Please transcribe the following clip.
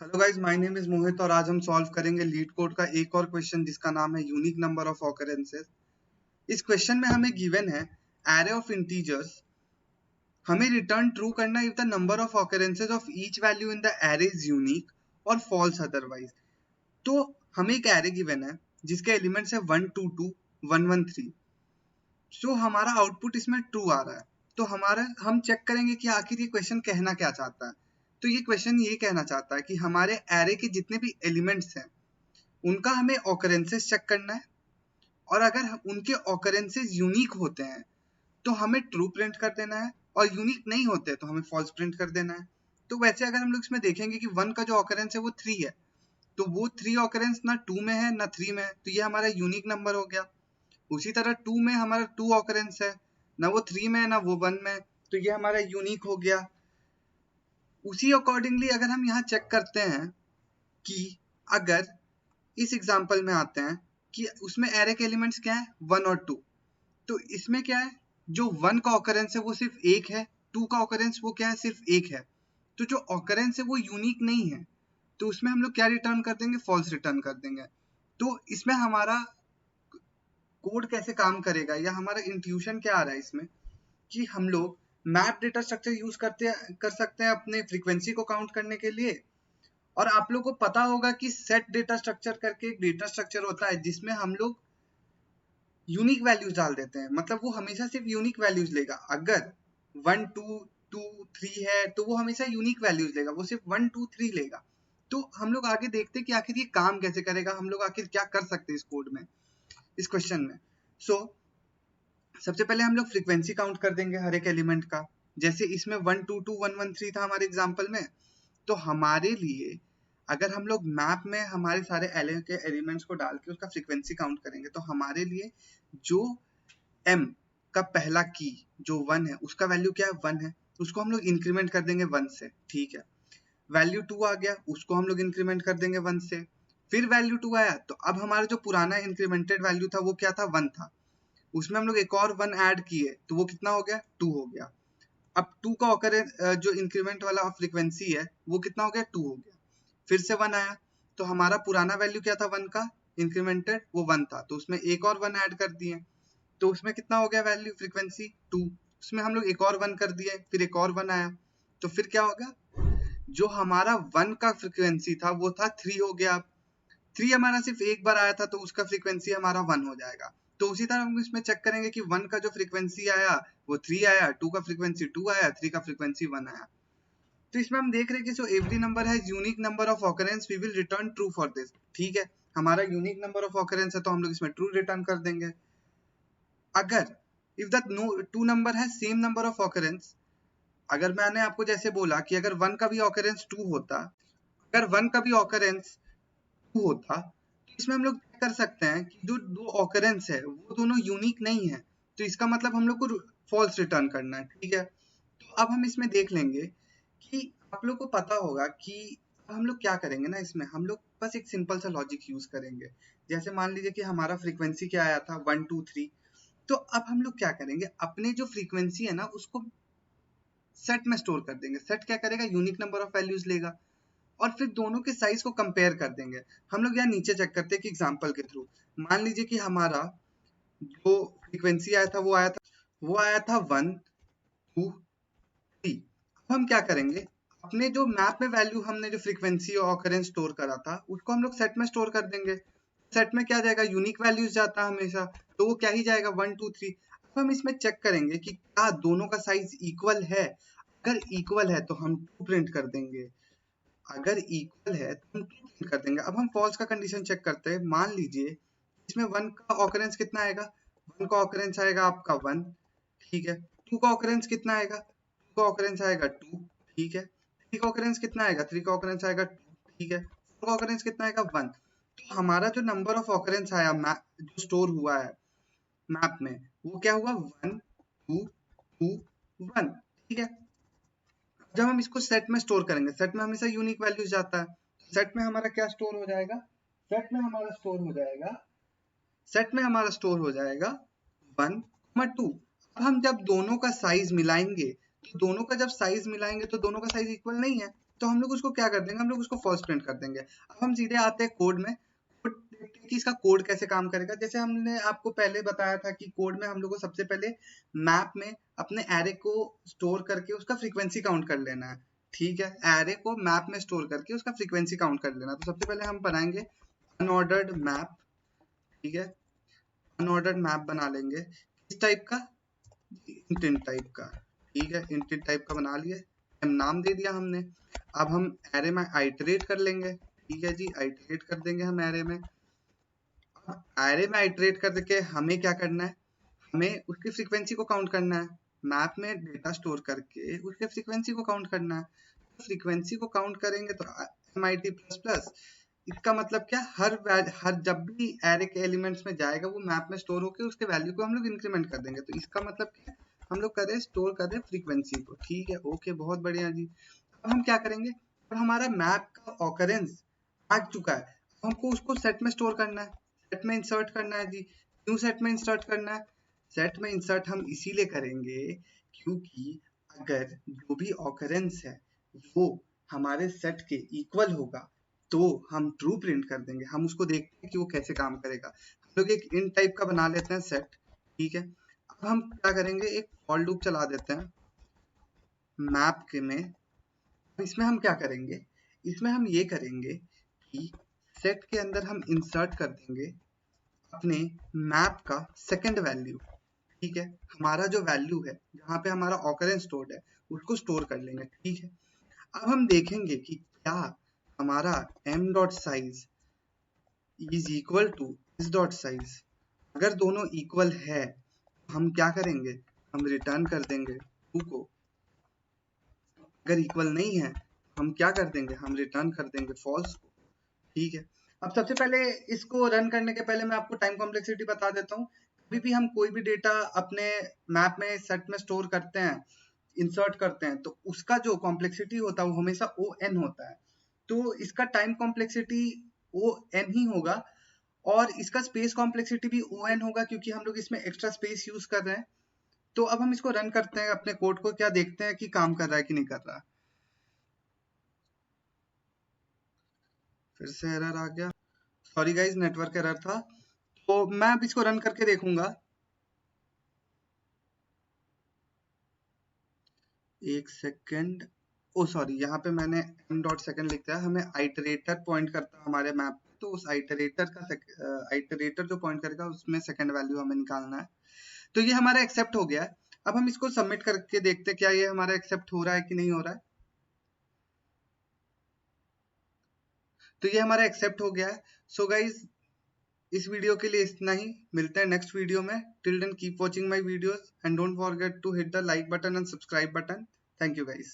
Hello guys, my name is Mohit और आज हम सॉल्व करेंगे लीड कोड का एक और क्वेश्चन जिसका नाम है यूनिक नंबर ऑफ ऑकरेंसेस। इस क्वेश्चन में हमें गिवन है एरे ऑफ इंटीजर्स। हमें रिटर्न ट्रू करना if the number of occurrences of each value in the array is unique और फॉल्स अदरवाइज। तो हमें एक एरे गिवन है जिसके एलिमेंट्स है 1 2 2 1 1 3। सो हमारा आउटपुट इसमें ट्रू आ रहा है। तो हम चेक करेंगे कि आखिर ये क्वेश्चन कहना क्या चाहता है। तो ये क्वेश्चन ये कहना चाहता है कि हमारे एरे के जितने भी एलिमेंट्स हैं उनका हमें ऑकरेंसेस चेक करना है, और अगर उनके ऑकरेंसेस यूनिक होते हैं तो हमें ट्रू प्रिंट कर देना है, और यूनिक नहीं होते तो हमें फॉल्स प्रिंट कर देना है। तो वैसे अगर हम लोग इसमें देखेंगे कि 1 का जो ऑकरेंस है वो 3 है, तो वो 3 ऑकरेंस ना 2 में है ना 3 में है, तो ये हमारा यूनिक नंबर हो गया। उसी तरह 2 में हमारा 2 ऑकरेंस है, ना वो 3 में है ना वो 1 में, तो ये हमारा यूनिक हो गया। उसी अकॉर्डिंगली अगर हम यहाँ चेक करते हैं कि अगर इस एग्जांपल में आते हैं कि उसमें एरे के एलिमेंट्स क्या है 1 और 2, तो इसमें क्या है जो 1 का ऑकरेंस है वो सिर्फ एक है, 2 का ऑकरेंस वो क्या है सिर्फ एक है। तो जो ऑकरेंस है वो यूनिक नहीं है, तो उसमें हम लोग क्या रिटर्न कर देंगे, फॉल्स रिटर्न कर देंगे। तो इसमें हमारा कोड कैसे काम करेगा या हमारा इंट्यूशन क्या आ रहा है इसमें कि हम लोग मैप डेटा स्ट्रक्चर यूज कर सकते हैं अपने फ्रीक्वेंसी को काउंट करने के लिए। और आप लोग को पता होगा कि सेट डेटा स्ट्रक्चर करके एक डेटा स्ट्रक्चर होता है जिसमें हम लोग यूनिक वैल्यूज डाल देते हैं, मतलब वो हमेशा सिर्फ यूनिक वैल्यूज लेगा। अगर 1 2 2 3 है तो वो हमेशा यूनिक वैल्यूज लेगा, वो सिर्फ 1 2 3 लेगा। तो हम लोग आगे देखते हैं कि आखिर ये काम कैसे करेगा, हम लोग आखिर क्या कर सकते हैं इस कोड में, इस क्वेश्चन में। सबसे पहले हम लोग फ्रीक्वेंसी काउंट कर देंगे हर एक एलिमेंट का। जैसे इसमें 1 2 2 1 1 3 था हमारे एग्जाम्पल में, तो हमारे लिए अगर हम लोग मैप में हमारे सारे एरे के एलिमेंट्स को डाल के उसका फ्रीक्वेंसी काउंट करेंगे तो हमारे लिए जो m का पहला की जो 1 है उसका वैल्यू क्या है 1 है, उसको हम लोग इंक्रीमेंट कर देंगे 1 से। ठीक है, वैल्यू 2 आ गया, उसको हम लोग इंक्रीमेंट कर देंगे 1 से। फिर वैल्यू 2 आया तो अब हमारा जो पुराना इंक्रीमेंटेड वैल्यू था वो क्या था 1 था, उसमें हम लोग एक और 1 ऐड किए तो वो कितना हो गया 2 हो गया। अब 2 का ऑकरेंस जो इंक्रीमेंट वाला फ्रीक्वेंसी है वो कितना हो गया 2 हो गया। फिर से 1 आया तो हमारा पुराना वैल्यू क्या था 1 का इंक्रीमेंटेड वो 1 था, तो उसमें एक और 1 ऐड कर दिए तो उसमें कितना हो गया वैल्यू फ्रीक्वेंसी 2। उसमें हम लोग एक और 1 कर दिए, फिर एक और 1 आया तो फिर क्या होगा, जो हमारा 1 का फ्रीक्वेंसी था वो था 3 हो गया। 3 हमारा सिर्फ एक बार आया था तो उसका फ्रीक्वेंसी हमारा 1 हो जाएगा। तो उसी तरह हम इसमें चेक करेंगे कि 1 का जो फ्रीक्वेंसी आया वो 3 आया, 2 का फ्रीक्वेंसी 2 आया, 3 का फ्रीक्वेंसी 1 आया। तो इसमें हम देख रहे हैं कि जो एवरी नंबर है unique number of occurrence we will return true for this. ठीक है, हमारा यूनिक नंबर ऑफ ऑकरेंस है तो हम लोग इसमें ट्रू रिटर्न कर देंगे। अगर इफ द टू नंबर है सेम नंबर ऑफ ऑकरेंस, अगर मैंने आपको जैसे बोला कि अगर 1 का भी ऑकरेंस 2 होता, अगर 1 का भी ऑकरेंस 2 होता तो इसमें हम लोग कर सकते हैं कि जो दो ऑकरेंस है वो दोनों यूनिक नहीं है, तो इसका मतलब हम लोग को फॉल्स रिटर्न करना है। ठीक है, तो अब हम इसमें देख लेंगे कि आप लोग को पता होगा कि हम लोग क्या करेंगे ना, इसमें हम लोग बस एक सिंपल सा लॉजिक यूज करेंगे। जैसे मान लीजिए कि हमारा फ्रीक्वेंसी क्या आया था 1 2 3, तो अब हम लोग क्या करेंगे अपने जो फ्रीक्वेंसी है ना उसको सेट में स्टोर कर देंगे। सेट क्या करेगा, यूनिक नंबर ऑफ वैल्यूज लेगा और फिर दोनों के साइज को कंपेयर कर देंगे। हम लोग यहाँ नीचे चेक करते हैं कि एग्जांपल के थ्रू मान लीजिए कि हमारा जो फ्रीक्वेंसी आया था वो आया था 1 2 3। अब हम क्या करेंगे, अपने जो मैप में वैल्यू हमने जो फ्रीक्वेंसी और ऑकरेंस स्टोर करा था उसको हम लोग सेट में स्टोर कर देंगे। सेट में क्या जाएगा, यूनिक वैल्यूज जाता है हमेशा, तो वो क्या ही जाएगा 1 2 3। अब हम इसमें चेक करेंगे कि क्या दोनों का साइज इक्वल है। अगर इक्वल है तो हम 2 प्रिंट कर देंगे, अगर इक्वल है तो हम 2 प्रिंट कर देंगे। अब हम फॉल्स का कंडीशन चेक करते हैं। मान लीजिए इसमें 1 का ऑकरेंस कितना आएगा, 1 का ऑकरेंस आएगा आपका 1। ठीक है, 2 का ऑकरेंस कितना आएगा, 2 का ऑकरेंस आएगा 2। ठीक है, 3 का ऑकरेंस कितना आएगा, 3 का ऑकरेंस आएगा 2। ठीक है, 4 का ऑकरेंस कितना आएगा 1। तो हमारा जो नंबर ऑफ ऑकरेंस आया जो स्टोर हुआ है मैप में वो क्या हुआ 1 2 2 1। ठीक है, जब हम इसको सेट में स्टोर करेंगे, सेट में हमेशा यूनिक वैल्यूज जाता है, सेट में हमारा क्या स्टोर हो जाएगा, सेट में हमारा स्टोर हो जाएगा, सेट में हमारा स्टोर हो जाएगा 1 2। अब हम जब दोनों का साइज मिलाएंगे तो दोनों का जब साइज मिलाएंगे तो दोनों का साइज इक्वल नहीं है, तो हम लोग उसको क्या कर देंगे, हम लोग उसको फॉल्स प्रिंट कर देंगे। अब हम सीधे आते हैं कोड में, देखते हैं कि इसका कोड कैसे काम करेगा। जैसे हमने आपको पहले बताया था कि कोड में हम लोग को सबसे पहले मैप में अपने एरे को स्टोर करके उसका फ्रीक्वेंसी काउंट कर लेना है। ठीक है, एरे को मैप में स्टोर करके उसका फ्रीक्वेंसी काउंट कर लेना। तो सबसे पहले हम बनाएंगे अनऑर्डर्ड मैप। ठीक है, अनऑर्डर्ड मैप बना लेंगे किस टाइप का, इंटेंट टाइप का। ठीक है, इंटेंट टाइप का बना लिए, नाम दे दिया हमने। अब हम एरे में आइटरेट कर लेंगे। ठीक है जी, आइटरेट कर देंगे हम एरे में। एरे में आइटरेट करके हमें क्या करना है, हमें उसकी फ्रीक्वेंसी को काउंट करना है। मैप में डेटा स्टोर करके उसके फ्रीक्वेंसी को काउंट करना है। फ्रीक्वेंसी को काउंट करेंगे तो MIT प्लस प्लस, इसका मतलब क्या, हर जब भी एरे के एलिमेंट्स में जाएगा वो मैप में स्टोर होकर उसके वैल्यू को हम लोग इंक्रीमेंट कर देंगे। तो इसका मतलब क्या, हम लोग कर रहे हैं स्टोर कर रहे हैं फ्रीक्वेंसी को। ठीक है, ओके, बहुत बढ़िया जी। अब हम क्या करेंगे, और हमारा मैप का ऑकरेंस आ चुका है, हमको उसको सेट में स्टोर करना है, सेट में इंसर्ट करना है जी। क्यों सेट में इंसर्ट करना है, सेट में इंसर्ट हम इसीलिए करेंगे क्योंकि अगर जो भी ऑकरेंस है वो हमारे सेट के इक्वल होगा तो हम ट्रू प्रिंट कर देंगे। हम उसको देखते हैं कि वो कैसे काम करेगा। हम लोग एक इन टाइप का बना लेते हैं सेट। ठीक है, अब हम क्या करेंगे, एक फॉर लूप चला देते हैं मैप के में। इसमें हम क्या करेंगे, इसमें हम ये करेंगे कि सेट के अंदर हम इंसर्ट कर देंगे अपने मैप का सेकंड वैल्यू। ठीक है, हमारा जो वैल्यू है जहाँ पे हमारा ऑकरेंस स्टोर्ड है उसको स्टोर कर लेंगे। ठीक है, अब हम देखेंगे कि क्या हमारा m dot size is equal to इस डॉट साइज। अगर दोनों इक्वल है हम क्या करेंगे, हम रिटर्न कर देंगे ट्रू को। अगर इक्वल नहीं है हम क्या कर देंगे, हम रिटर्न कर देंगे फॉल्स को। ठीक है, अब सबसे पहले इसको रन करने के पहले मैं आपको टाइम कॉम्प्लेक्सिटी बता देता हूँ। कभी भी हम कोई भी डेटा अपने मैप में सेट में स्टोर करते हैं, इंसर्ट करते हैं, तो उसका जो कॉम्प्लेक्सिटी होता है वो हमेशा ON होता है। तो इसका टाइम कॉम्प्लेक्सिटी ON ही होगा, और इसका स्पेस कॉम्प्लेक्सिटी भी ON होगा क्योंकि हम लोग इसमें एक्स्ट्रा स्पेस यूज कर रहे हैं। तो अब हम इसको रन करते हैं अपने कोड को, क्या देखते हैं कि काम कर रहा है कि नहीं कर रहा। फिर से एरर आ गया, सॉरी गाइज, नेटवर्क एरर था। तो मैं अब इसको रन करके देखूंगा। एक सेकेंड, ओ सॉरी, यहाँ पे मैंने m डॉट सेकंड लिख दिया। हमें आइटरेटर पॉइंट करता है हमारे मैप पे, तो उस आइटरेटर जो पॉइंट करेगा उसमें सेकंड वैल्यू हमें निकालना है। तो ये हमारा एक्सेप्ट हो गया है। अब हम इसको सबमिट करके देखते हैं क्या ये हमारा एक्सेप्ट हो रहा है कि नहीं हो रहा है। तो ये हमारा एक्सेप्ट हो गया है। सो गाइज, इस वीडियो के लिए इतना ही, मिलते हैं नेक्स्ट वीडियो में। Till then keep watching my videos and don't forget to hit the like button and subscribe button. Thank you guys.